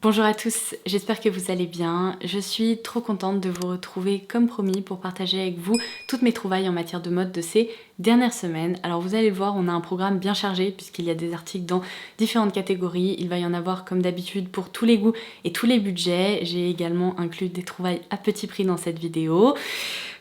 Bonjour à tous, j'espère que vous allez bien. Je suis trop contente de vous retrouver comme promis pour partager avec vous toutes mes trouvailles en matière de mode de ces dernières semaines. Alors vous allez le voir, on a un programme bien chargé puisqu'il y a des articles dans différentes catégories. Il va y en avoir comme d'habitude pour tous les goûts et tous les budgets. J'ai également inclus des trouvailles à petit prix dans cette vidéo.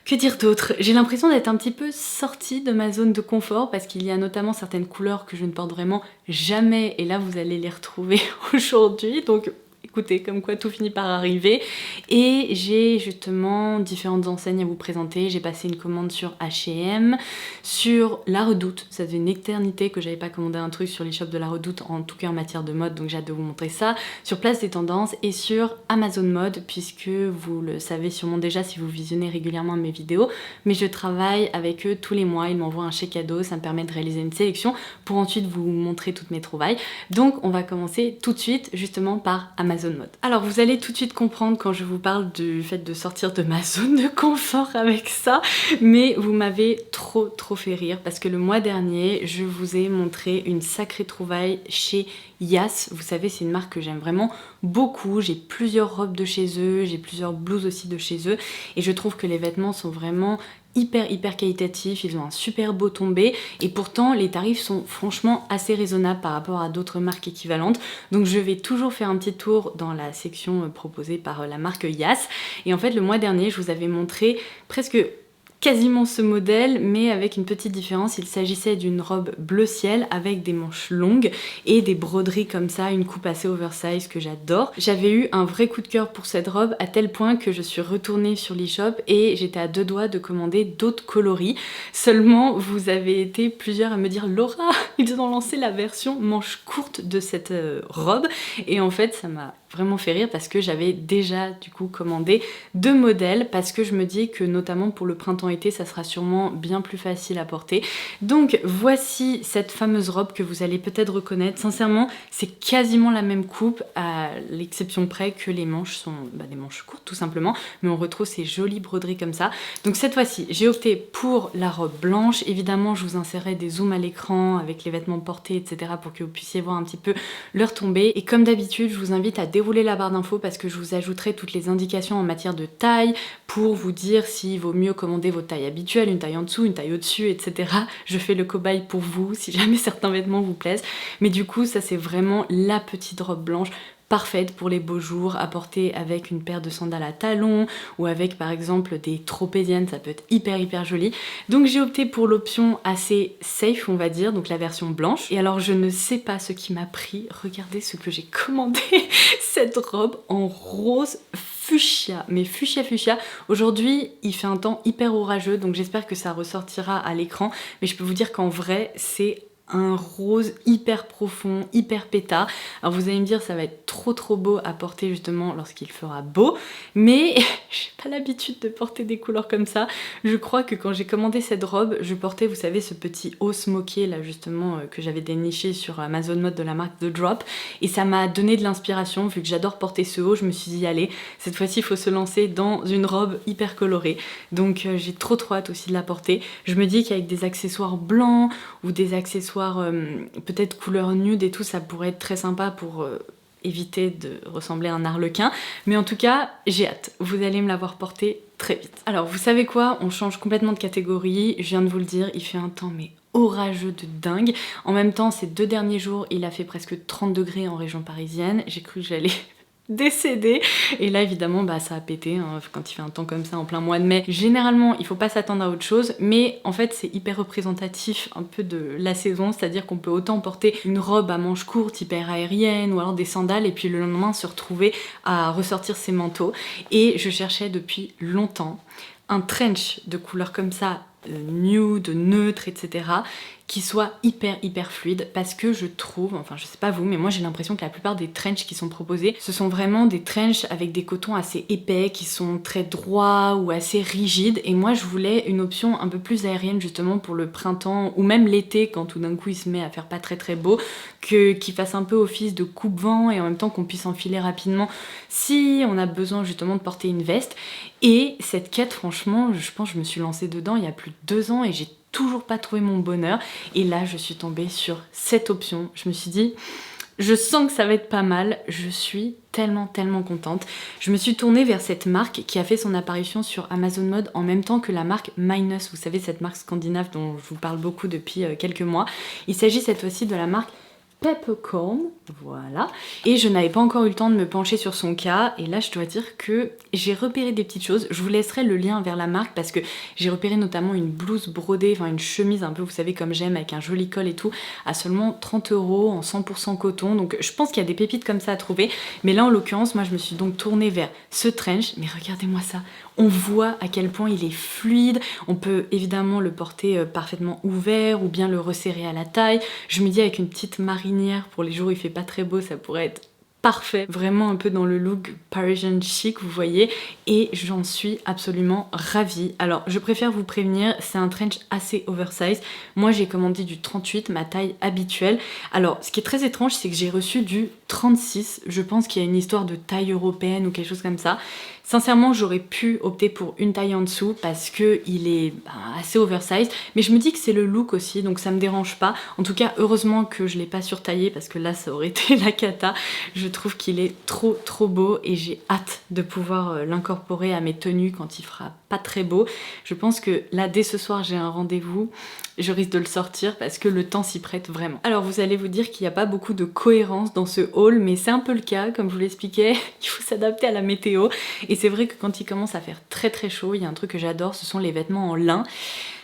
Que dire d'autre? J'ai l'impression d'être un petit peu sortie de ma zone de confort parce qu'il y a notamment certaines couleurs que je ne porte vraiment jamais et là vous allez les retrouver aujourd'hui. Donc écoutez, comme quoi tout finit par arriver. Et j'ai justement différentes enseignes à vous présenter. J'ai passé une commande sur H&M, sur La Redoute. Ça faisait une éternité que j'avais pas commandé un truc sur l'e-shop de La Redoute, en tout cas en matière de mode, donc j'ai hâte de vous montrer ça. Sur Place des Tendances et sur Amazon Mode, puisque vous le savez sûrement déjà si vous visionnez régulièrement mes vidéos, mais je travaille avec eux tous les mois. Ils m'envoient un chèque cadeau, ça me permet de réaliser une sélection pour ensuite vous montrer toutes mes trouvailles. Donc on va commencer tout de suite justement par Amazon Mode. Alors vous allez tout de suite comprendre quand je vous parle du fait de sortir de ma zone de confort avec ça, mais vous m'avez trop fait rire parce que le mois dernier je vous ai montré une sacrée trouvaille chez Yas. Vous savez, c'est une marque que j'aime vraiment beaucoup. J'ai plusieurs robes de chez eux, j'ai plusieurs blouses aussi de chez eux et je trouve que les vêtements sont vraiment hyper qualitatifs, ils ont un super beau tombé et pourtant les tarifs sont franchement assez raisonnables par rapport à d'autres marques équivalentes. Donc je vais toujours faire un petit tour dans la section proposée par la marque Yas. Et en fait le mois dernier je vous avais montré presque quasiment ce modèle, mais avec une petite différence. Il s'agissait d'une robe bleu ciel avec des manches longues et des broderies comme ça, une coupe assez oversize que j'adore. J'avais eu un vrai coup de cœur pour cette robe à tel point que je suis retournée sur l'e-shop et j'étais à deux doigts de commander d'autres coloris. Seulement, vous avez été plusieurs à me dire « Laura, ils ont lancé la version manche courte de cette robe » et en fait, ça m'a vraiment fait rire parce que j'avais déjà du coup commandé deux modèles parce que je me dis que notamment pour le printemps-été ça sera sûrement bien plus facile à porter. Donc voici cette fameuse robe que vous allez peut-être reconnaître. Sincèrement c'est quasiment la même coupe à l'exception près que les manches sont des manches courtes tout simplement, mais on retrouve ces jolies broderies comme ça. Donc cette fois-ci j'ai opté pour la robe blanche. Évidemment je vous insérerai des zooms à l'écran avec les vêtements portés etc pour que vous puissiez voir un petit peu leur tombée. Et comme d'habitude je vous invite à dérouler la barre d'infos parce que je vous ajouterai toutes les indications en matière de taille pour vous dire s'il vaut mieux commander vos tailles habituelles, une taille en dessous, une taille au-dessus, etc. Je fais le cobaye pour vous si jamais certains vêtements vous plaisent. Mais du coup, ça c'est vraiment la petite robe blanche parfaite pour les beaux jours, à porter avec une paire de sandales à talons ou avec par exemple des tropéziennes, ça peut être hyper joli. Donc j'ai opté pour l'option assez safe on va dire, donc la version blanche. Et alors je ne sais pas ce qui m'a pris, regardez ce que j'ai commandé, cette robe en rose fuchsia, mais fuchsia. Aujourd'hui il fait un temps hyper orageux donc j'espère que ça ressortira à l'écran, mais je peux vous dire qu'en vrai c'est un rose hyper profond, hyper pétard. Alors vous allez me dire ça va être trop beau à porter justement lorsqu'il fera beau, mais j'ai pas l'habitude de porter des couleurs comme ça. Je crois que quand j'ai commandé cette robe, je portais, vous savez, ce petit haut smoké là justement que j'avais déniché sur Amazon Mode de la marque The Drop, et ça m'a donné de l'inspiration. Vu que j'adore porter ce haut, je me suis dit allez, cette fois-ci il faut se lancer dans une robe hyper colorée. Donc j'ai trop hâte aussi de la porter. Je me dis qu'avec des accessoires blancs ou des accessoires peut-être couleur nude et tout, ça pourrait être très sympa pour éviter de ressembler à un arlequin. Mais en tout cas, j'ai hâte. Vous allez me l'avoir porté très vite. Alors, vous savez quoi? On change complètement de catégorie. Je viens de vous le dire, il fait un temps mais orageux de dingue. En même temps, ces 2 derniers jours, il a fait presque 30 degrés en région parisienne. J'ai cru que j'allais décédée. Et là évidemment ça a pété hein, quand il fait un temps comme ça en plein mois de mai. Généralement il faut pas s'attendre à autre chose, mais en fait c'est hyper représentatif un peu de la saison, c'est-à-dire qu'on peut autant porter une robe à manches courtes hyper aérienne ou alors des sandales et puis le lendemain se retrouver à ressortir ses manteaux. Et je cherchais depuis longtemps un trench de couleur comme ça, nude, neutre, etc. qui soit hyper fluide, parce que je trouve, enfin je sais pas vous, mais moi j'ai l'impression que la plupart des trenchs qui sont proposés, ce sont vraiment des trenchs avec des cotons assez épais, qui sont très droits ou assez rigides, et moi je voulais une option un peu plus aérienne justement pour le printemps, ou même l'été quand tout d'un coup il se met à faire pas très beau, qui fasse un peu office de coupe-vent et en même temps qu'on puisse enfiler rapidement si on a besoin justement de porter une veste. Et cette quête franchement, je pense que je me suis lancée dedans il y a plus de 2 ans et j'ai toujours pas trouvé mon bonheur, et là je suis tombée sur cette option. Je me suis dit je sens que ça va être pas mal, je suis tellement contente. Je me suis tournée vers cette marque qui a fait son apparition sur Amazon Mode en même temps que la marque Minus, vous savez cette marque scandinave dont je vous parle beaucoup depuis quelques mois. Il s'agit cette fois-ci de la marque Peppercorn, voilà. Et je n'avais pas encore eu le temps de me pencher sur son cas, et là je dois dire que j'ai repéré des petites choses. Je vous laisserai le lien vers la marque parce que j'ai repéré notamment une blouse brodée, enfin une chemise un peu, vous savez comme j'aime, avec un joli col et tout, à seulement 30 € en 100% coton. Donc je pense qu'il y a des pépites comme ça à trouver, mais là en l'occurrence, moi je me suis donc tournée vers ce trench, mais regardez-moi ça. On voit à quel point il est fluide, on peut évidemment le porter parfaitement ouvert ou bien le resserrer à la taille. Je me dis avec une petite marinière pour les jours où il fait pas très beau, ça pourrait être parfait, vraiment un peu dans le look Parisian chic, vous voyez, et j'en suis absolument ravie. Alors je préfère vous prévenir, c'est un trench assez oversize. Moi j'ai commandé du 38, ma taille habituelle. Alors ce qui est très étrange, c'est que j'ai reçu du 36. Je pense qu'il y a une histoire de taille européenne ou quelque chose comme ça. Sincèrement, j'aurais pu opter pour une taille en dessous parce que il est assez oversize, mais je me dis que c'est le look aussi, donc ça me dérange pas. En tout cas, heureusement que je l'ai pas surtaillé parce que là, ça aurait été la cata. Je trouve qu'il est trop beau et j'ai hâte de pouvoir l'incorporer à mes tenues quand il fera pas très beau. Je pense que là, dès ce soir, j'ai un rendez-vous. Je risque de le sortir parce que le temps s'y prête vraiment. Alors vous allez vous dire qu'il n'y a pas beaucoup de cohérence dans ce haul, mais c'est un peu le cas, comme je vous l'expliquais, il faut s'adapter à la météo. Et c'est vrai que quand il commence à faire très chaud, il y a un truc que j'adore, ce sont les vêtements en lin.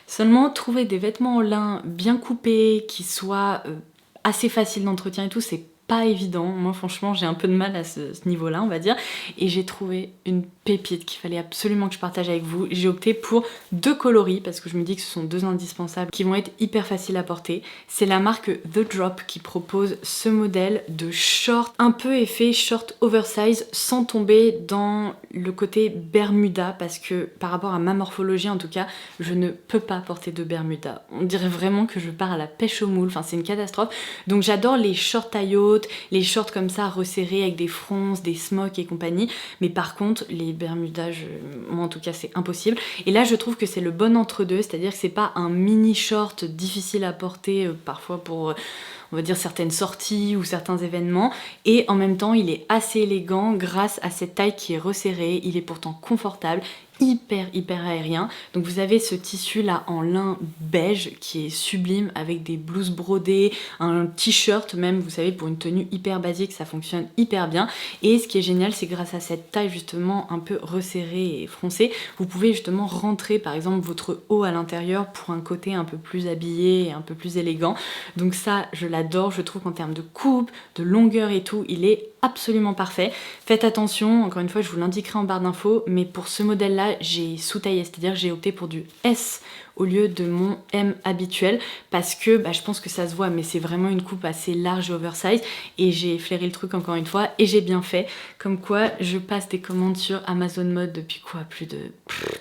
Seulement, trouver des vêtements en lin bien coupés, qui soient assez faciles d'entretien et tout, c'est pas évident. Moi franchement j'ai un peu de mal à ce niveau-là on va dire, et j'ai trouvé une pépite qu'il fallait absolument que je partage avec vous. J'ai opté pour deux coloris parce que je me dis que ce sont deux indispensables qui vont être hyper faciles à porter. C'est la marque The Drop qui propose ce modèle de short un peu effet short oversize sans tomber dans le côté Bermuda, parce que par rapport à ma morphologie en tout cas, je ne peux pas porter de Bermuda. On dirait vraiment que je pars à la pêche au moule, enfin c'est une catastrophe. Donc j'adore les shorts taille haute, les shorts comme ça resserrés avec des fronces, des smocks et compagnie, mais par contre les Bermudas, moi en tout cas c'est impossible. Et là je trouve que c'est le bon entre-deux, c'est-à-dire que c'est pas un mini short difficile à porter parfois pour on va dire certaines sorties ou certains événements, et en même temps il est assez élégant grâce à cette taille qui est resserrée, il est pourtant confortable, hyper aérien. Donc vous avez ce tissu là en lin beige qui est sublime avec des blouses brodées, un t-shirt même, vous savez, pour une tenue hyper basique ça fonctionne hyper bien. Et ce qui est génial, c'est grâce à cette taille justement un peu resserrée et froncée, vous pouvez justement rentrer par exemple votre haut à l'intérieur pour un côté un peu plus habillé et un peu plus élégant. Donc ça je l'adore, je trouve qu'en termes de coupe, de longueur et tout, il est absolument parfait. Faites attention, encore une fois je vous l'indiquerai en barre d'infos, mais pour ce modèle là j'ai sous-taillé, c'est-à-dire que j'ai opté pour du S au lieu de mon M habituel parce que je pense que ça se voit, mais c'est vraiment une coupe assez large et oversize, et j'ai flairé le truc encore une fois et j'ai bien fait. Comme quoi je passe des commandes sur Amazon Mode depuis quoi, plus de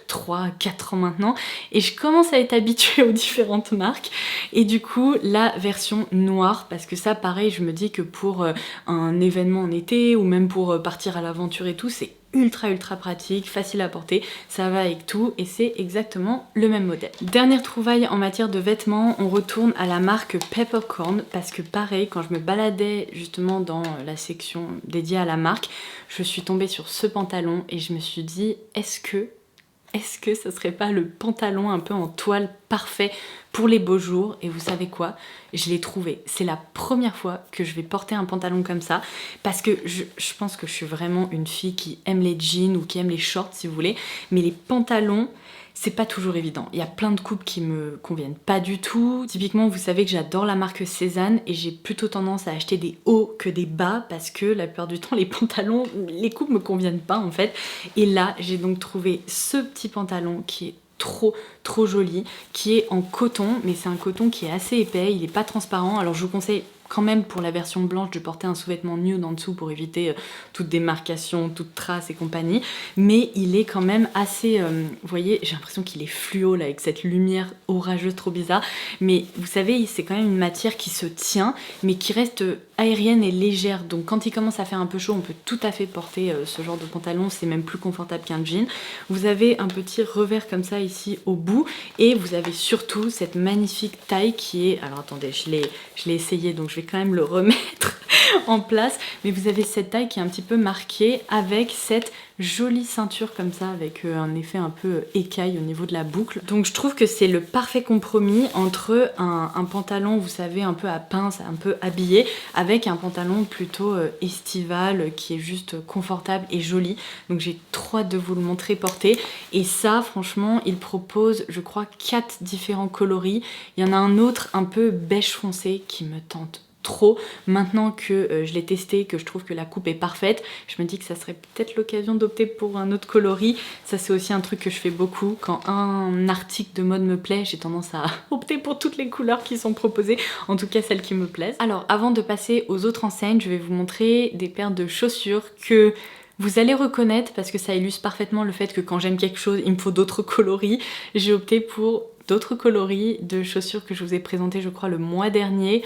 3-4 ans maintenant, et je commence à être habituée aux différentes marques. Et du coup la version noire, parce que ça pareil je me dis que pour un événement en été ou même pour partir à l'aventure et tout, c'est ultra pratique, facile à porter, ça va avec tout et c'est exactement le même modèle. Dernière trouvaille en matière de vêtements, on retourne à la marque Peppercorn parce que pareil, quand je me baladais justement dans la section dédiée à la marque, je suis tombée sur ce pantalon et je me suis dit est-ce que ça serait pas le pantalon un peu en toile parfait pour les beaux jours? Et vous savez quoi? Je l'ai trouvé. C'est la première fois que je vais porter un pantalon comme ça, parce que je pense que je suis vraiment une fille qui aime les jeans ou qui aime les shorts si vous voulez, mais les pantalons, c'est pas toujours évident. Il y a plein de coupes qui me conviennent pas du tout. Typiquement, vous savez que j'adore la marque Cézanne et j'ai plutôt tendance à acheter des hauts que des bas parce que la plupart du temps, les pantalons, les coupes me conviennent pas en fait. Et là, j'ai donc trouvé ce petit pantalon qui est trop joli, qui est en coton, mais c'est un coton qui est assez épais, il est pas transparent. Alors je vous conseille quand même pour la version blanche de porter un sous-vêtement nude en dessous pour éviter toute démarcation, toute trace et compagnie, mais il est quand même assez, vous voyez, j'ai l'impression qu'il est fluo là avec cette lumière orageuse trop bizarre, mais vous savez c'est quand même une matière qui se tient mais qui reste aérienne et légère, donc quand il commence à faire un peu chaud on peut tout à fait porter ce genre de pantalon, c'est même plus confortable qu'un jean. Vous avez un petit revers comme ça ici au bout et vous avez surtout cette magnifique taille qui est, alors attendez je l'ai essayé donc je vais quand même le remettre en place. Mais vous avez cette taille qui est un petit peu marquée avec cette jolie ceinture comme ça avec un effet un peu écaille au niveau de la boucle. Donc je trouve que c'est le parfait compromis entre un pantalon, vous savez, un peu à pince, un peu habillé, avec un pantalon plutôt estival qui est juste confortable et joli. Donc j'ai trop hâte de vous le montrer porté. Et ça, franchement, il propose, je crois, 4 différents coloris. Il y en a un autre un peu beige foncé qui me tente trop. Maintenant que je l'ai testé, que je trouve que la coupe est parfaite, je me dis que ça serait peut-être l'occasion d'opter pour un autre coloris. Ça, c'est aussi un truc que je fais beaucoup. Quand un article de mode me plaît, j'ai tendance à opter pour toutes les couleurs qui sont proposées, en tout cas celles qui me plaisent. Alors avant de passer aux autres enseignes, je vais vous montrer des paires de chaussures que vous allez reconnaître parce que ça illustre parfaitement le fait que quand j'aime quelque chose, il me faut d'autres coloris. J'ai opté pour d'autres coloris de chaussures que je vous ai présentées, je crois, le mois dernier.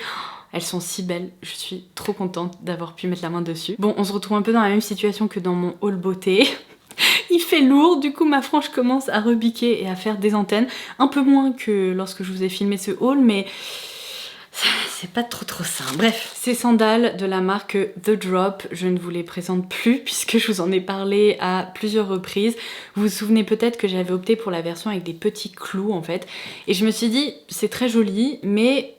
Elles sont si belles, je suis trop contente d'avoir pu mettre la main dessus. Bon, on se retrouve un peu dans la même situation que dans mon haul beauté. Il fait lourd, du coup ma frange commence à rebiquer et à faire des antennes. Un peu moins que lorsque je vous ai filmé ce haul, mais c'est pas trop ça. Bref, ces sandales de la marque The Drop, je ne vous les présente plus puisque je vous en ai parlé à plusieurs reprises. Vous vous souvenez peut-être que j'avais opté pour la version avec des petits clous en fait. Et je me suis dit, c'est très joli, mais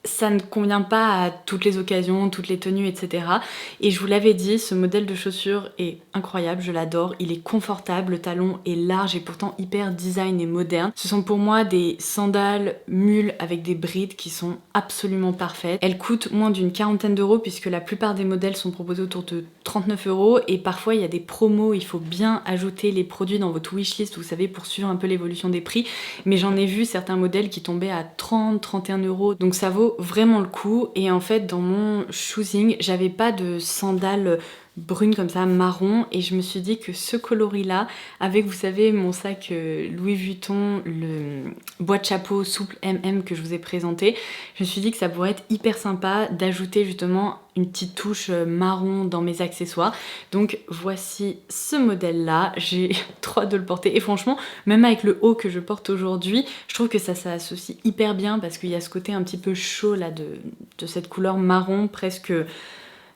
ça ne convient pas à toutes les occasions, toutes les tenues, etc. Et je vous l'avais dit, ce modèle de chaussure est incroyable, je l'adore. Il est confortable, le talon est large et pourtant hyper design et moderne. Ce sont pour moi des sandales mules avec des brides qui sont absolument parfaites. Elles coûtent moins d'une quarantaine d'euros puisque la plupart des modèles sont proposés autour de 39 euros et parfois il y a des promos, il faut bien ajouter les produits dans votre wishlist, vous savez, pour suivre un peu l'évolution des prix. Mais j'en ai vu certains modèles qui tombaient à 30, 31 euros, donc ça vaut vraiment le coup. Et en fait dans mon choosing j'avais pas de sandales brunes comme ça, marron, et je me suis dit que ce coloris là, avec vous savez mon sac Louis Vuitton, le boîte chapeau souple MM que je vous ai présenté, je me suis dit que ça pourrait être hyper sympa d'ajouter justement une petite touche marron dans mes accessoires. Donc voici ce modèle là, j'ai trop hâte de le porter et franchement même avec le haut que je porte aujourd'hui, je trouve que ça s'associe hyper bien parce qu'il y a ce côté un petit peu chaud là de cette couleur marron presque.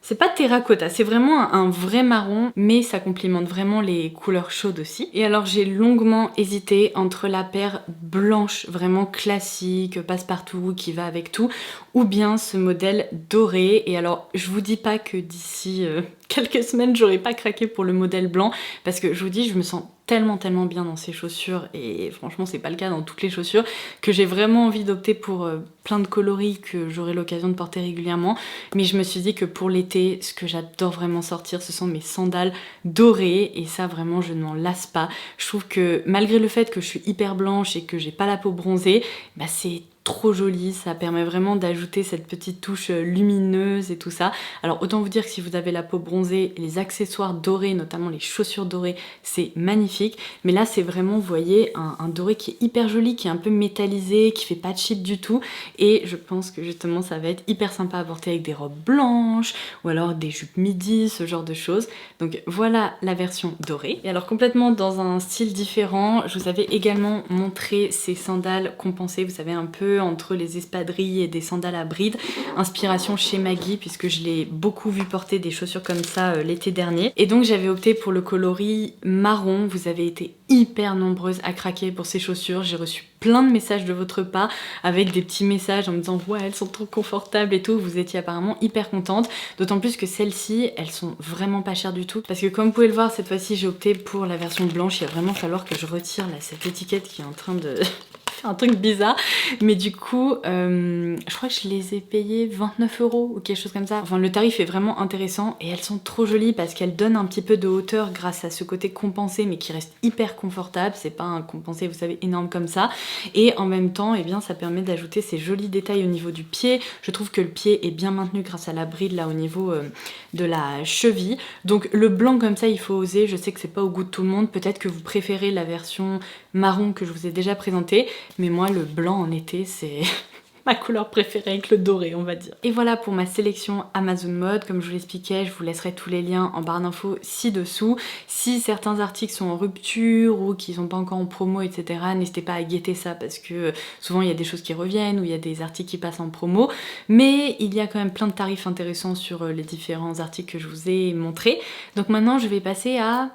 C'est pas terracotta, c'est vraiment un vrai marron, mais ça complimente vraiment les couleurs chaudes aussi. Et alors j'ai longuement hésité entre la paire blanche, vraiment classique, passe-partout, qui va avec tout, ou bien ce modèle doré. Et alors je vous dis pas que d'ici quelques semaines j'aurais pas craqué pour le modèle blanc, parce que je vous dis, je me sens tellement bien dans ces chaussures, et franchement c'est pas le cas dans toutes les chaussures, que j'ai vraiment envie d'opter pour plein de coloris que j'aurai l'occasion de porter régulièrement. Mais je me suis dit que pour l'été, ce que j'adore vraiment sortir, ce sont mes sandales dorées, et ça vraiment je ne m'en lasse pas. Je trouve que malgré le fait que je suis hyper blanche et que j'ai pas la peau bronzée, bah c'est trop joli, ça permet vraiment d'ajouter cette petite touche lumineuse et tout ça. Alors autant vous dire que si vous avez la peau bronzée, les accessoires dorés, notamment les chaussures dorées, c'est magnifique. Mais là c'est vraiment, vous voyez, un doré qui est hyper joli, qui est un peu métallisé, qui fait pas cheap du tout. Et je pense que justement ça va être hyper sympa à porter avec des robes blanches ou alors des jupes midi, ce genre de choses. Donc voilà la version dorée. Et alors complètement dans un style différent, je vous avais également montré ces sandales compensées, vous savez, un peu entre les espadrilles et des sandales à bride, inspiration chez Maggie, puisque je l'ai beaucoup vu porter des chaussures comme ça l'été dernier. Et donc j'avais opté pour le coloris marron. Vous avez été hyper nombreuses à craquer pour ces chaussures, j'ai reçu plein de messages de votre part avec des petits messages en me disant ouais elles sont trop confortables et tout, vous étiez apparemment hyper contente, d'autant plus que celles-ci elles sont vraiment pas chères du tout, parce que comme vous pouvez le voir cette fois-ci j'ai opté pour la version blanche. Il va vraiment falloir que je retire là cette étiquette qui est en train de un truc bizarre, mais du coup je crois que je les ai payées 29 euros ou quelque chose comme ça. Enfin le tarif est vraiment intéressant et elles sont trop jolies parce qu'elles donnent un petit peu de hauteur grâce à ce côté compensé mais qui reste hyper confortable. C'est pas un compensé vous savez énorme comme ça, et en même temps eh bien ça permet d'ajouter ces jolis détails au niveau du pied. Je trouve que le pied est bien maintenu grâce à la bride là au niveau de la cheville. Donc le blanc comme ça il faut oser, je sais que c'est pas au goût de tout le monde, peut-être que vous préférez la version marron que je vous ai déjà présentée, mais moi le blanc en été c'est ma couleur préférée avec le doré, on va dire. Et voilà pour ma sélection Amazon Mode. Comme je vous l'expliquais, je vous laisserai tous les liens en barre d'infos ci-dessous. Si certains articles sont en rupture ou qui sont pas encore en promo, etc., n'hésitez pas à guetter ça parce que souvent il y a des choses qui reviennent ou il y a des articles qui passent en promo. Mais il y a quand même plein de tarifs intéressants sur les différents articles que je vous ai montrés. Donc maintenant, je vais passer à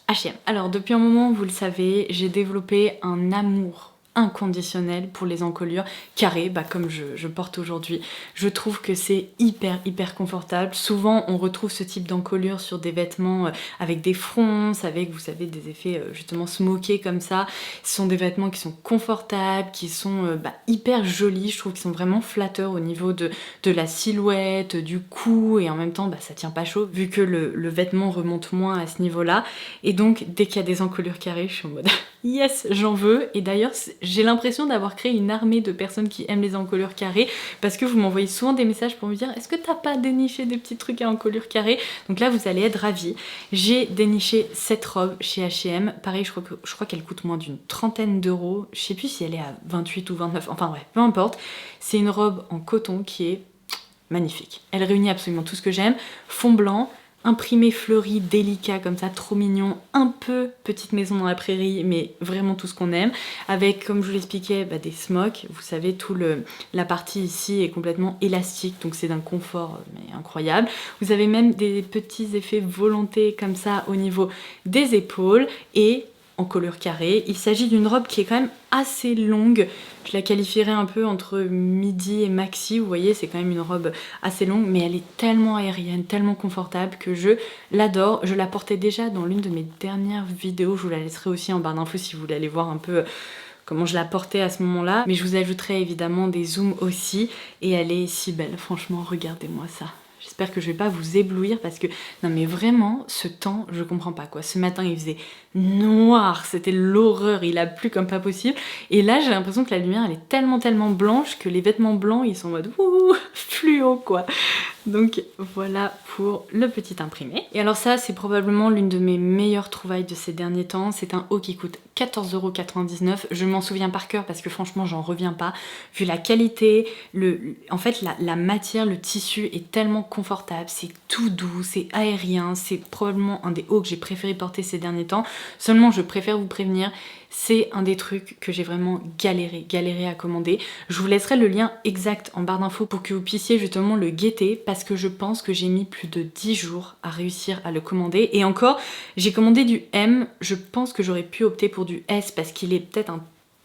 H&M. Alors depuis un moment, vous le savez, j'ai développé un amour inconditionnel pour les encolures carrées, comme je porte aujourd'hui. Je trouve que c'est hyper confortable. Souvent on retrouve ce type d'encolure sur des vêtements avec des fronces, avec, vous savez, des effets justement smokés comme ça. Ce sont des vêtements qui sont confortables, qui sont hyper jolis. Je trouve qu'ils sont vraiment flatteurs au niveau de la silhouette, du cou, et en même temps ça tient pas chaud vu que le vêtement remonte moins à ce niveau-là. Et donc dès qu'il y a des encolures carrées, je suis en mode yes, j'en veux. Et d'ailleurs, j'ai l'impression d'avoir créé une armée de personnes qui aiment les encolures carrées parce que vous m'envoyez souvent des messages pour me dire est-ce que t'as pas déniché des petits trucs à encolure carrée? Donc là, vous allez être ravis. J'ai déniché cette robe chez H&M. Pareil, je crois qu'elle coûte moins d'une trentaine d'euros. Je sais plus si elle est à 28 ou 29. Enfin ouais, peu importe. C'est une robe en coton qui est magnifique. Elle réunit absolument tout ce que j'aime. Fond blanc, imprimé fleuri, délicat comme ça, trop mignon, un peu petite maison dans la prairie, mais vraiment tout ce qu'on aime, avec, comme je vous l'expliquais, des smocks. Vous savez, la partie ici est complètement élastique, donc c'est d'un confort mais incroyable. Vous avez même des petits effets volontés comme ça au niveau des épaules et en colure carrée. Il s'agit d'une robe qui est quand même assez longue. Je la qualifierais un peu entre midi et maxi. Vous voyez, c'est quand même une robe assez longue, mais elle est tellement aérienne, tellement confortable que je l'adore. Je la portais déjà dans l'une de mes dernières vidéos. Je vous la laisserai aussi en barre d'infos si vous voulez aller voir un peu comment je la portais à ce moment-là. Mais je vous ajouterai évidemment des zooms aussi. Et elle est si belle. Franchement, regardez-moi ça. J'espère que je vais pas vous éblouir parce que, non mais vraiment, ce temps, je comprends pas quoi. Ce matin, il faisait noir, c'était l'horreur, il a plu comme pas possible. Et là, j'ai l'impression que la lumière, elle est tellement blanche que les vêtements blancs, ils sont en mode ouh, fluo quoi. Donc voilà pour le petit imprimé. Et alors ça, c'est probablement l'une de mes meilleures trouvailles de ces derniers temps. C'est un haut qui coûte 14,99 €. Je m'en souviens par cœur parce que franchement, j'en reviens pas. Vu la qualité, en fait, la matière, le tissu est tellement confortable. C'est tout doux, c'est aérien. C'est probablement un des hauts que j'ai préféré porter ces derniers temps. Seulement, je préfère vous prévenir, c'est un des trucs que j'ai vraiment galéré à commander. Je vous laisserai le lien exact en barre d'infos pour que vous puissiez justement le guetter parce que je pense que j'ai mis plus de 10 jours à réussir à le commander. Et encore, j'ai commandé du M, je pense que j'aurais pu opter pour du S parce qu'il est peut-être un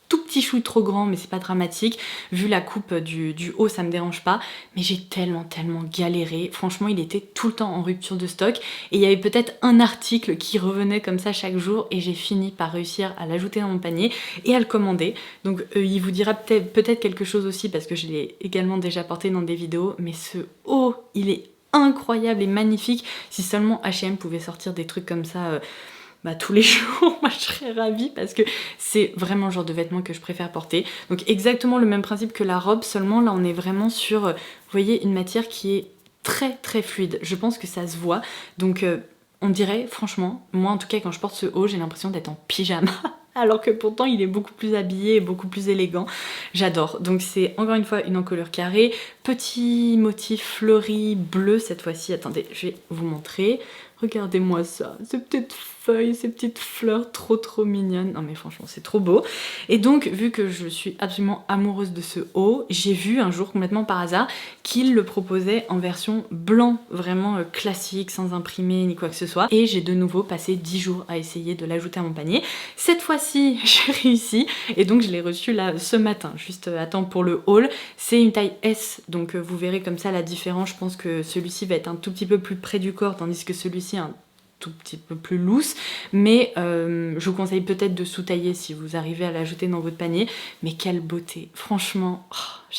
tout petit chouille trop grand, mais c'est pas dramatique. Vu la coupe du haut, ça me dérange pas. Mais j'ai tellement galéré. Franchement, il était tout le temps en rupture de stock. Et il y avait peut-être un article qui revenait comme ça chaque jour. Et j'ai fini par réussir à l'ajouter dans mon panier et à le commander. Donc il vous dira peut-être quelque chose aussi parce que je l'ai également déjà porté dans des vidéos. Mais ce haut, il est incroyable et magnifique. Si seulement H&M pouvait sortir des trucs comme ça... tous les jours, moi je serais ravie parce que c'est vraiment le genre de vêtements que je préfère porter. Donc exactement le même principe que la robe, seulement là on est vraiment sur, vous voyez, une matière qui est très fluide. Je pense que ça se voit. Donc on dirait, franchement, moi en tout cas quand je porte ce haut, j'ai l'impression d'être en pyjama. Alors que pourtant il est beaucoup plus habillé et beaucoup plus élégant. J'adore. Donc c'est encore une fois une encolure carrée. Petit motif fleuri bleu cette fois-ci. Attendez, je vais vous montrer. Regardez-moi ça, ces petites feuilles, ces petites fleurs trop mignonnes. Non mais franchement, c'est trop beau. Et donc, vu que je suis absolument amoureuse de ce haut, j'ai vu un jour, complètement par hasard, qu'il le proposait en version blanc, vraiment classique, sans imprimer ni quoi que ce soit. Et j'ai de nouveau passé 10 jours à essayer de l'ajouter à mon panier. Cette fois-ci, j'ai réussi. Et donc, je l'ai reçu là ce matin, juste à temps pour le haul. C'est une taille S, donc vous verrez comme ça la différence. Je pense que celui-ci va être un tout petit peu plus près du corps, tandis que celui-ci un tout petit peu plus loose, mais je vous conseille peut-être de sous-tailler si vous arrivez à l'ajouter dans votre panier. Mais quelle beauté, franchement, oh,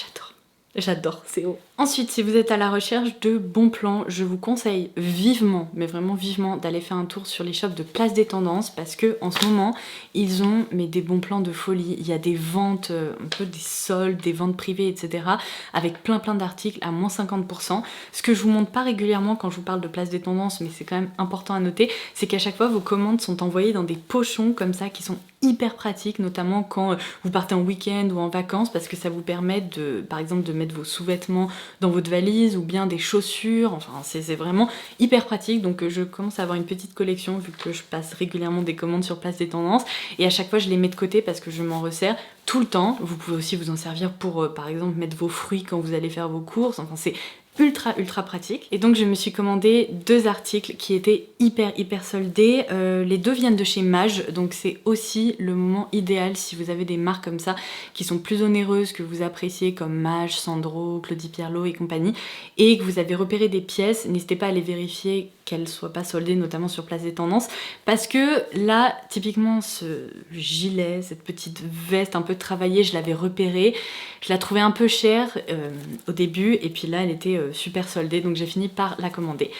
j'adore, c'est haut. Ensuite, si vous êtes à la recherche de bons plans, je vous conseille vivement, mais vraiment vivement, d'aller faire un tour sur les shops de Place des Tendances parce que en ce moment, ils ont des bons plans de folie. Il y a des ventes, un peu des soldes, des ventes privées, etc. avec plein d'articles à moins 50%. Ce que je vous montre pas régulièrement quand je vous parle de Place des Tendances, mais c'est quand même important à noter, c'est qu'à chaque fois, vos commandes sont envoyées dans des pochons comme ça qui sont hyper pratique, notamment quand vous partez en week-end ou en vacances, parce que ça vous permet de, par exemple, de mettre vos sous-vêtements dans votre valise ou bien des chaussures. Enfin, c'est vraiment hyper pratique. Donc je commence à avoir une petite collection vu que je passe régulièrement des commandes sur Place des Tendances et à chaque fois je les mets de côté parce que je m'en resserre tout le temps. Vous pouvez aussi vous en servir pour par exemple mettre vos fruits quand vous allez faire vos courses. Enfin, c'est ultra pratique. Et donc je me suis commandé 2 articles qui étaient hyper soldés. Les 2 viennent de chez Mage, donc c'est aussi le moment idéal si vous avez des marques comme ça qui sont plus onéreuses, que vous appréciez comme Mage, Sandro, Claudie Pierlot et compagnie, et que vous avez repéré des pièces, n'hésitez pas à les vérifier qu'elles soient pas soldées, notamment sur Place des Tendances, parce que là, typiquement ce gilet, cette petite veste un peu travaillée, je l'avais repérée, je la trouvais un peu chère au début, et puis là elle était super soldée, donc j'ai fini par la commander.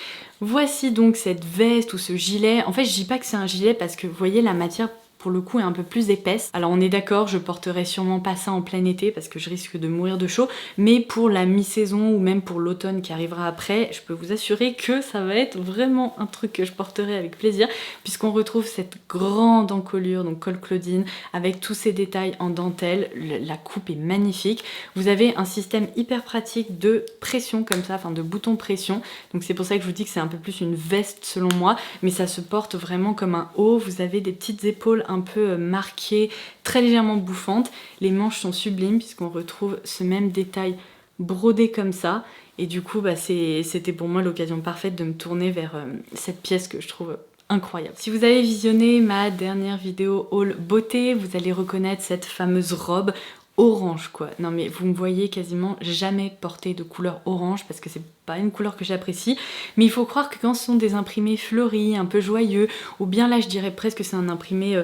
Voici donc cette veste ou ce gilet. En fait, je dis pas que c'est un gilet parce que vous voyez, la matière pour le coup est un peu plus épaisse. Alors on est d'accord, je porterai sûrement pas ça en plein été parce que je risque de mourir de chaud, mais pour la mi-saison ou même pour l'automne qui arrivera après, je peux vous assurer que ça va être vraiment un truc que je porterai avec plaisir, puisqu'on retrouve cette grande encolure, donc col Claudine, avec tous ces détails en dentelle. La coupe est magnifique. Vous avez un système hyper pratique de pression comme ça, enfin de bouton pression, donc c'est pour ça que je vous dis que c'est un peu plus une veste selon moi, mais ça se porte vraiment comme un haut. Vous avez des petites épaules un peu marquées, très légèrement bouffantes. Les manches sont sublimes puisqu'on retrouve ce même détail brodé comme ça. Et du coup, c'était pour moi l'occasion parfaite de me tourner vers cette pièce que je trouve incroyable. Si vous avez visionné ma dernière vidéo haul beauté, vous allez reconnaître cette fameuse robe orange quoi. Non mais vous me voyez quasiment jamais porter de couleur orange parce que c'est pas une couleur que j'apprécie, mais il faut croire que quand ce sont des imprimés fleuris, un peu joyeux, ou bien là je dirais presque que c'est un imprimé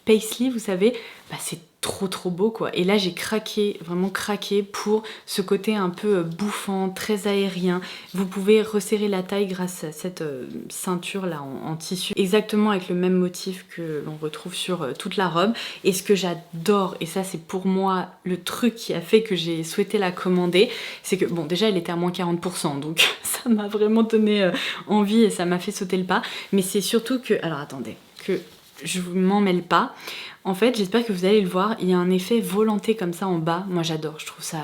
paisley, vous savez, c'est trop beau quoi. Et là j'ai craqué, vraiment craqué pour ce côté un peu bouffant, très aérien. Vous pouvez resserrer la taille grâce à cette ceinture là en tissu, exactement avec le même motif que l'on retrouve sur toute la robe. Et ce que j'adore, et ça c'est pour moi le truc qui a fait que j'ai souhaité la commander, c'est que bon déjà elle était à moins 40%, donc ça m'a vraiment donné envie et ça m'a fait sauter le pas. Mais c'est surtout que, alors attendez, que je m'en mêle pas. En fait, j'espère que vous allez le voir, il y a un effet volanté comme ça en bas. Moi j'adore, je trouve ça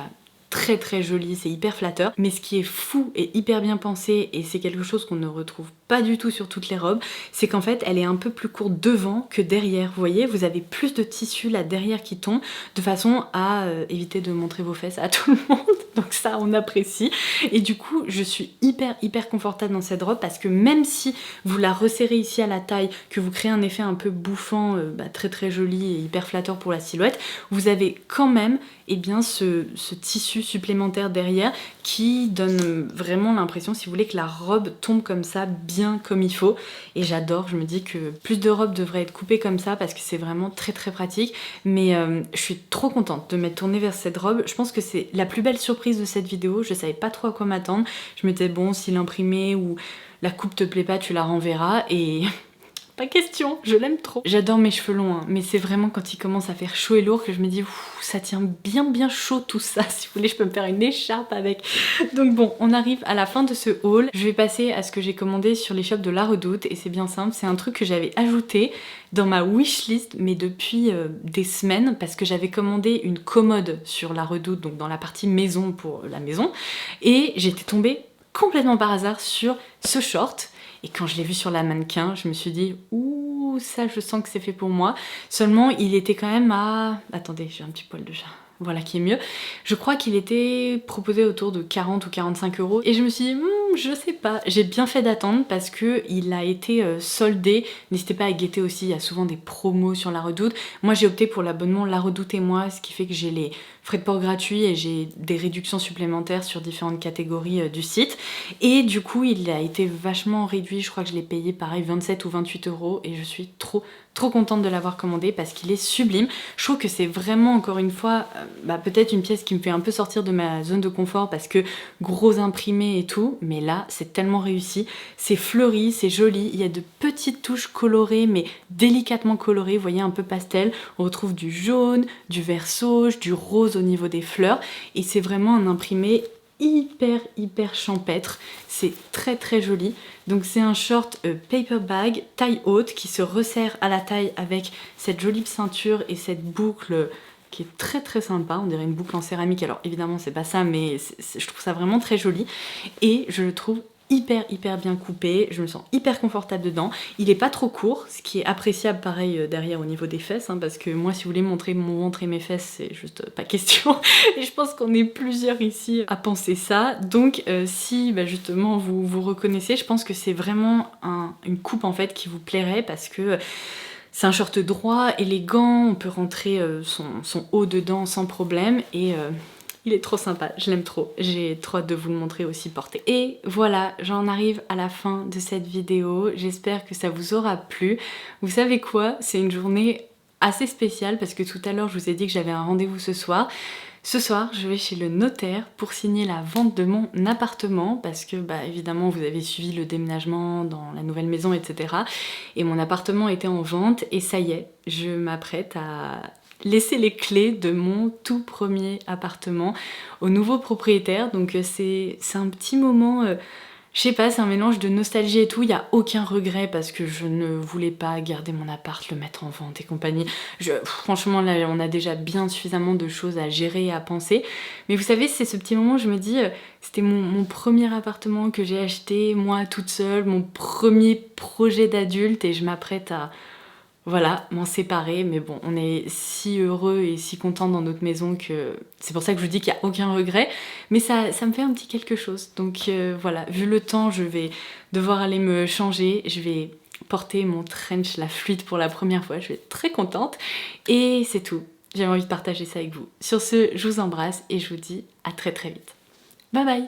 très joli, c'est hyper flatteur. Mais ce qui est fou et hyper bien pensé, et c'est quelque chose qu'on ne retrouve pas du tout sur toutes les robes, c'est qu'en fait elle est un peu plus courte devant que derrière. Vous voyez, vous avez plus de tissu là derrière qui tombe, de façon à éviter de montrer vos fesses à tout le monde. Donc ça on apprécie. Et du coup je suis hyper confortable dans cette robe parce que même si vous la resserrez ici à la taille, que vous créez un effet un peu bouffant, très joli et hyper flatteur pour la silhouette, vous avez quand même ce tissu supplémentaire derrière qui donne vraiment l'impression, si vous voulez, que la robe tombe comme ça, bien comme il faut. Et j'adore, je me dis que plus de robes devraient être coupées comme ça parce que c'est vraiment très pratique. Mais je suis trop contente de m'être tournée vers cette robe. Je pense que c'est la plus belle surprise de cette vidéo. Je savais pas trop à quoi m'attendre. Je me disais bon, si l'imprimé ou la coupe te plaît pas, tu la renverras. Et pas question, je l'aime trop. J'adore mes cheveux longs, hein, mais c'est vraiment quand il commence à faire chaud et lourd que je me dis ça tient bien chaud tout ça. Si vous voulez, je peux me faire une écharpe avec. Donc bon, on arrive à la fin de ce haul. Je vais passer à ce que j'ai commandé sur les shops de La Redoute et c'est bien simple, c'est un truc que j'avais ajouté dans ma wishlist mais depuis des semaines parce que j'avais commandé une commode sur La Redoute, donc dans la partie maison pour la maison, et j'étais tombée complètement par hasard sur ce short. Et quand je l'ai vu sur la mannequin, je me suis dit ouh, ça je sens que c'est fait pour moi. Seulement il était quand même à... Attendez, j'ai un petit poil de chat. Voilà qui est mieux. Je crois qu'il était proposé autour de 40 ou 45 €. Et je me suis dit Je sais pas, j'ai bien fait d'attendre parce que il a été soldé. N'hésitez pas à guetter aussi, il y a souvent des promos sur La Redoute. Moi j'ai opté pour l'abonnement La Redoute et moi, ce qui fait que j'ai les frais de port gratuits et j'ai des réductions supplémentaires sur différentes catégories du site. Et du coup il a été vachement réduit, je crois que je l'ai payé pareil 27 ou 28 € et je suis trop contente de l'avoir commandé parce qu'il est sublime. Je trouve que c'est vraiment encore une fois peut-être une pièce qui me fait un peu sortir de ma zone de confort parce que gros imprimé et tout, mais là c'est tellement réussi, c'est fleuri, c'est joli, il y a de petites touches colorées mais délicatement colorées, vous voyez un peu pastel, on retrouve du jaune, du vert sauge, du rose au niveau des fleurs et c'est vraiment un imprimé hyper champêtre, c'est très joli. Donc c'est un short paper bag taille haute qui se resserre à la taille avec cette jolie ceinture et cette boucle qui est très sympa, on dirait une boucle en céramique, alors évidemment c'est pas ça mais je trouve ça vraiment très joli et je le trouve hyper bien coupé, je me sens hyper confortable dedans, il est pas trop court, ce qui est appréciable pareil derrière au niveau des fesses, parce que moi si vous voulez montrer mon ventre et mes fesses c'est juste pas question et je pense qu'on est plusieurs ici à penser ça, donc si justement vous reconnaissez, je pense que c'est vraiment une coupe en fait qui vous plairait parce que c'est un short droit, élégant, on peut rentrer son haut dedans sans problème et il est trop sympa, je l'aime trop. J'ai trop hâte de vous le montrer aussi porté. Et voilà, j'en arrive à la fin de cette vidéo. J'espère que ça vous aura plu. Vous savez quoi? C'est une journée assez spéciale parce que tout à l'heure, je vous ai dit que j'avais un rendez-vous ce soir. Ce soir, je vais chez le notaire pour signer la vente de mon appartement parce que, évidemment, vous avez suivi le déménagement dans la nouvelle maison, etc. Et mon appartement était en vente et ça y est, je m'apprête à laisser les clés de mon tout premier appartement au nouveau propriétaire. Donc c'est un petit moment, je sais pas, c'est un mélange de nostalgie et tout. Il n'y a aucun regret parce que je ne voulais pas garder mon appart, le mettre en vente et compagnie. Franchement là, on a déjà bien suffisamment de choses à gérer et à penser. Mais vous savez, c'est ce petit moment où je me dis, c'était mon premier appartement que j'ai acheté, moi toute seule, mon premier projet d'adulte et je m'apprête à m'en séparer, mais bon, on est si heureux et si content dans notre maison que c'est pour ça que je vous dis qu'il n'y a aucun regret, mais ça me fait un petit quelque chose. Donc voilà, vu le temps, je vais devoir aller me changer, je vais porter mon trench, la fluide pour la première fois, je vais être très contente, et c'est tout. J'avais envie de partager ça avec vous. Sur ce, je vous embrasse et je vous dis à très vite. Bye bye!